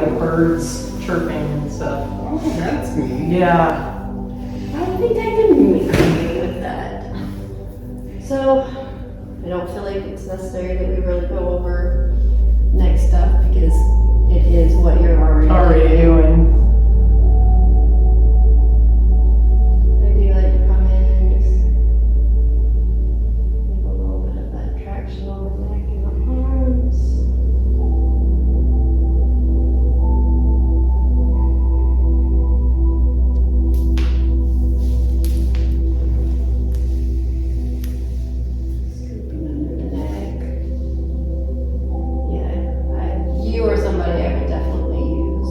the birds chirping and stuff. Oh, that's neat. Yeah. I think I can make a with that. So, I don't feel like it's necessary that we really go over next stuff because it is what you're already doing. I do like to come in and just give a little bit of that traction on the neck and the arms. Scooping under the neck. Yeah, you or somebody I would definitely use a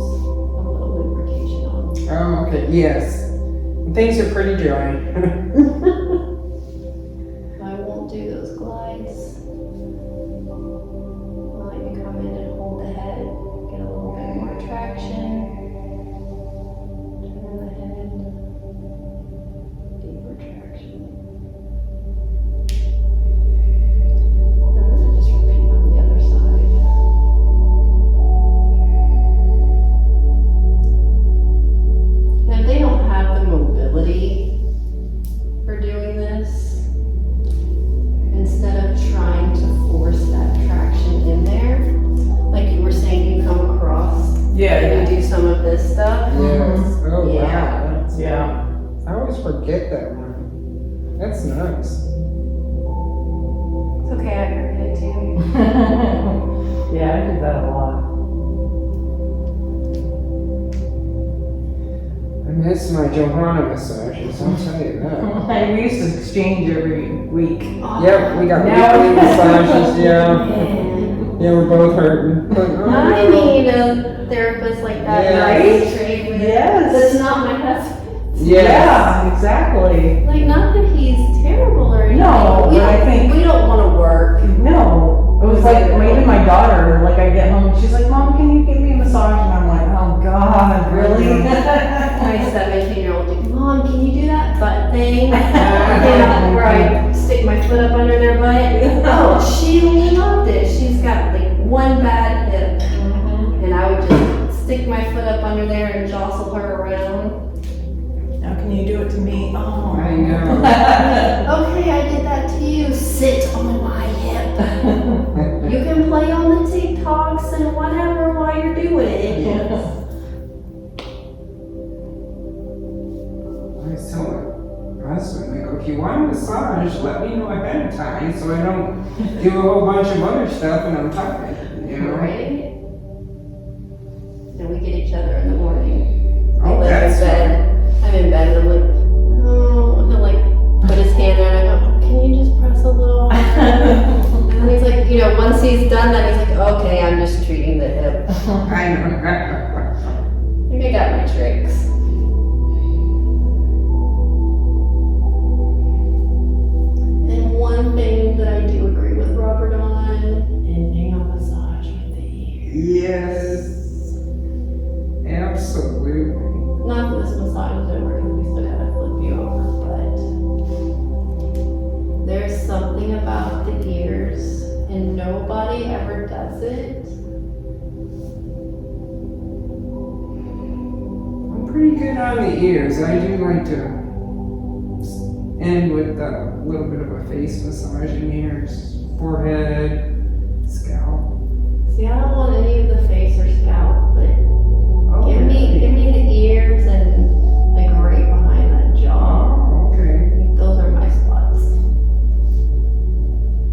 little lubrication on. Oh, okay, yes. Things are pretty dry. I won't do those glides. I like to come in and hold the head, get a little bit more traction. Turn the head, deeper traction. And then I just repeat on the other side. And if they don't have the mobility for doing this, instead of trying to force that traction in there, like you were saying, you come across Yeah, and you do some of this stuff. Yes. Oh, Yeah. wow. That's, Yeah. I always forget that one. That's nice. It's okay, I forget it too. Yeah, I did that a lot. I miss my Johanna massages, I'll tell you that. We used to exchange every week. Yep, we got Now- weekly massages, yeah. Man. Yeah, we're both hurting. But, oh, I need a therapist like that Yeah. that I can trade with. Yes. That's not my husband. yes. Yeah, exactly. Like, not that he's terrible or anything. No, we but I don't- think- we don't want to work. No, it was like even my daughter. Like I get home, she's like, "Mom, can you give me a massage?" And I'm like, "Oh God, really?" My 17-year-old dude, Mom, can you do that butt thing? Yeah, where I stick my foot up under their butt. Oh, she loved it. She's got like one bad hip. And I would just stick my foot up under there and jostle her around. Now can you do it to me? Oh, I know. Okay, I did that to you. Sit on my hip. You can play on the TikToks and whatever while you're doing it. I was telling my husband, I go, if you want a massage, let me know ahead of time so I don't do a whole bunch of other stuff and I'm tired, you know? Right? Then we get each other in the morning. Oh, Like, that's I'm in bed and I'm like, oh, he'll like put his hand there and I go, can you just press a little harder? And then he's like, once he's done that, he's like, okay, I'm just treating the hip. I know. I think I got my tricks. And one thing that I do agree with Robert on, ending a massage with the ear. Yes. Absolutely. Not that this massage is over because we still gotta flip you over, but there's something about the ears and nobody ever does it. I'm pretty good on the ears. I do like to end with a little bit of a face massage in ears, forehead, scalp. See, I don't want any of the face or scalp, but Oh, give me the ears and like right behind that jaw. Oh, okay. Those are my spots.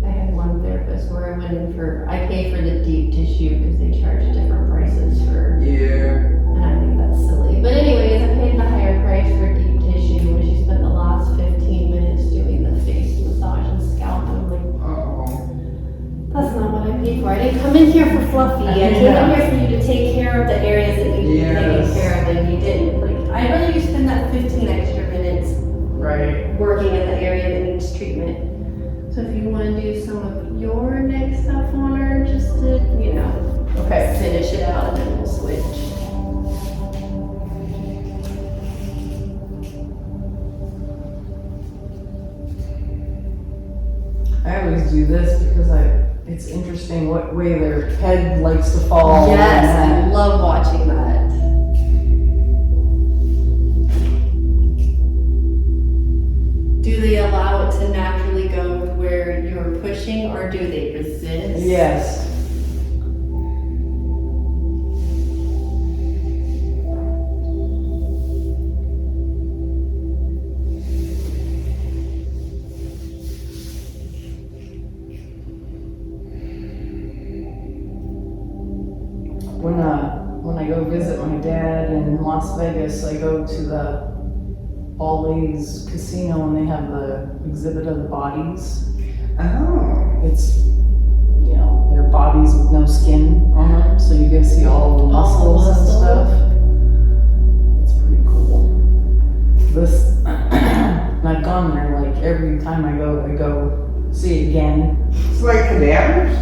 I had one therapist where I paid for the deep tissue because they charge different prices for, Yeah. and I think that's silly. But anyways, I paid the higher price for deep tissue when she spent the last 15 minutes doing the face massage and scalp. And I'm like, Uh-oh. that's not what I paid for. I didn't come in here for fluffy. I came in here for you to take care of the areas that need to be taken care of, and you didn't. Like, I'd rather you spend that 15 extra minutes right. working in the area that needs treatment. So if you want to do some of your neck stuff on her, just to, Okay. finish it out, and then we'll switch. I always do this because I it's interesting what way their head likes to fall. Yes, I love watching that. Do they allow it to naturally go where you're pushing, or do they resist? Yes. When I go visit my dad in Las Vegas, I go to the All-A's casino and they have the exhibit of the bodies. Oh. It's, you know, their bodies with no skin on them, so you get to see all the muscles and stuff. It's pretty cool. This, and I've gone there like every time I go see it again. It's like cadavers?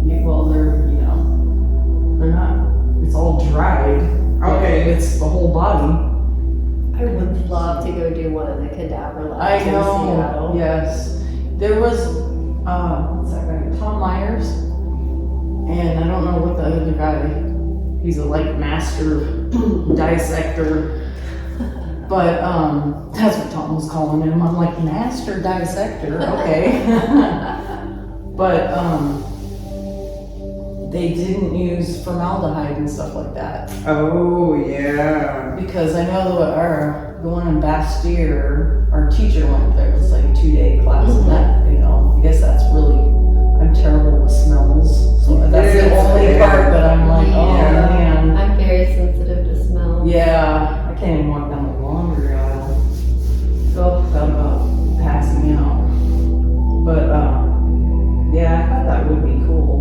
Yeah, well, they're not, it's all dried. Okay. It's the whole body. I would love to go do one of the cadaver labs I in know, Seattle. yes. There was, what's that guy, Tom Myers, and I don't know what the other guy, he's a like master dissector, but that's what Tom was calling him. I'm like, master dissector, okay. But they didn't use formaldehyde and stuff like that. Oh, yeah. Because I know the one in Bastyr, our teacher went there. It was like a 2-day class, and that, I guess that's really, I'm terrible with smells. So that's the only part that I'm like, oh Yeah. man. I'm very sensitive to smell. Yeah, I can't even walk down the laundry aisle. Oh, thought about passing out. But yeah, I thought that would be cool.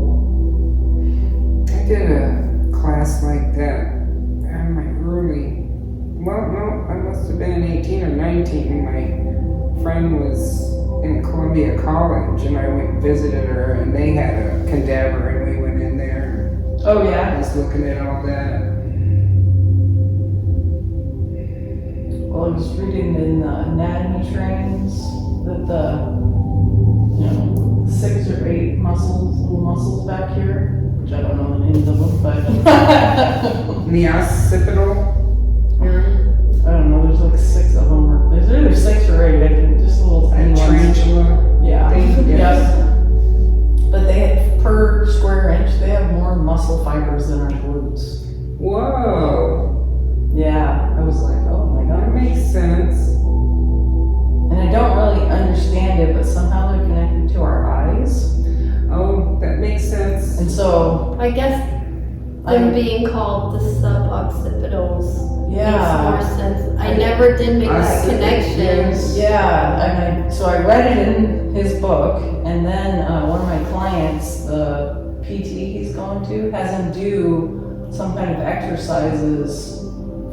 I did a class like that in my early, no, I must have been 18 or 19. My friend was in Columbia College and I went and visited her and they had a cadaver and we went in there. Oh I yeah? was looking at all that. Well, I was reading in the anatomy trains that the 6 or 8 little muscles back here, which I don't know the names of them, but The occipital area, I don't know, there's like 6 of them, or there's either 6 or 8, I think, just little tiny ones. tarantula. Yeah, Thing, yes. But per square inch, they have more muscle fibers than our glutes. Whoa, Yeah, I was like, oh my that god. makes sense. And I don't really understand it, but somehow they're connected to our eyes. Oh, that makes sense. And so, I guess them being called the suboccipitals makes yeah. more sense. I never did make that connection. Yeah, so I read it in his book, and then one of my clients, the PT he's going to, has him do some kind of exercises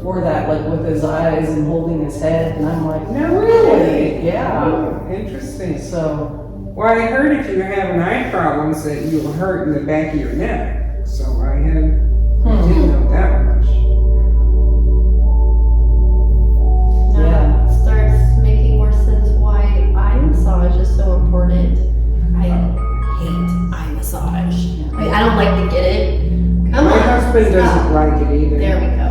for that, like with his eyes and holding his head, and I'm like, No, really? yeah. Oh, interesting. So, Well, I heard if you have eye problems that you'll hurt in the back of your neck. So I didn't know that much. Now it starts making more sense why eye massage is so important. I hate eye massage. Like, I don't like to get it. Come My on, husband doesn't stop. like it either. There we go.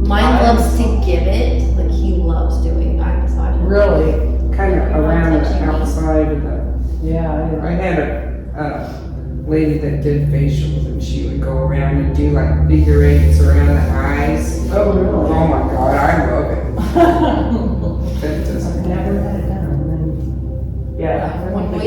Mine loves to give it. Like, he loves doing eye massage. really? Kind of around the outside of the. Yeah, I had a lady that did facials and she would go around and do like figure eights around the eyes. Oh, really? Oh my god, I love it. Fantastic. I've never had it done. And then, yeah. When we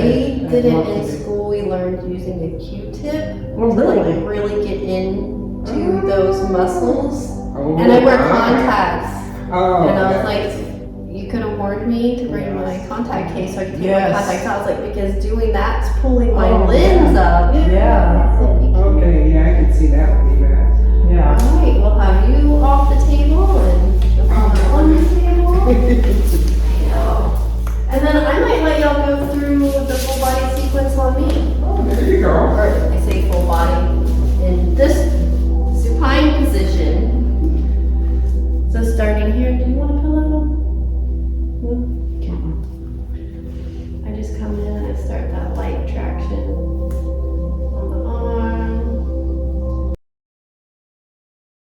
did it in school, we learned using a Q-tip Oh, to really? like really get into those muscles. Oh, And I wear wow. contacts. Oh, And I was that- like, you could have warned me to bring my contact case so I could take Yes. my contacts out. I was like, because doing that's pulling my Oh, lens yeah. up. Yeah. It's like,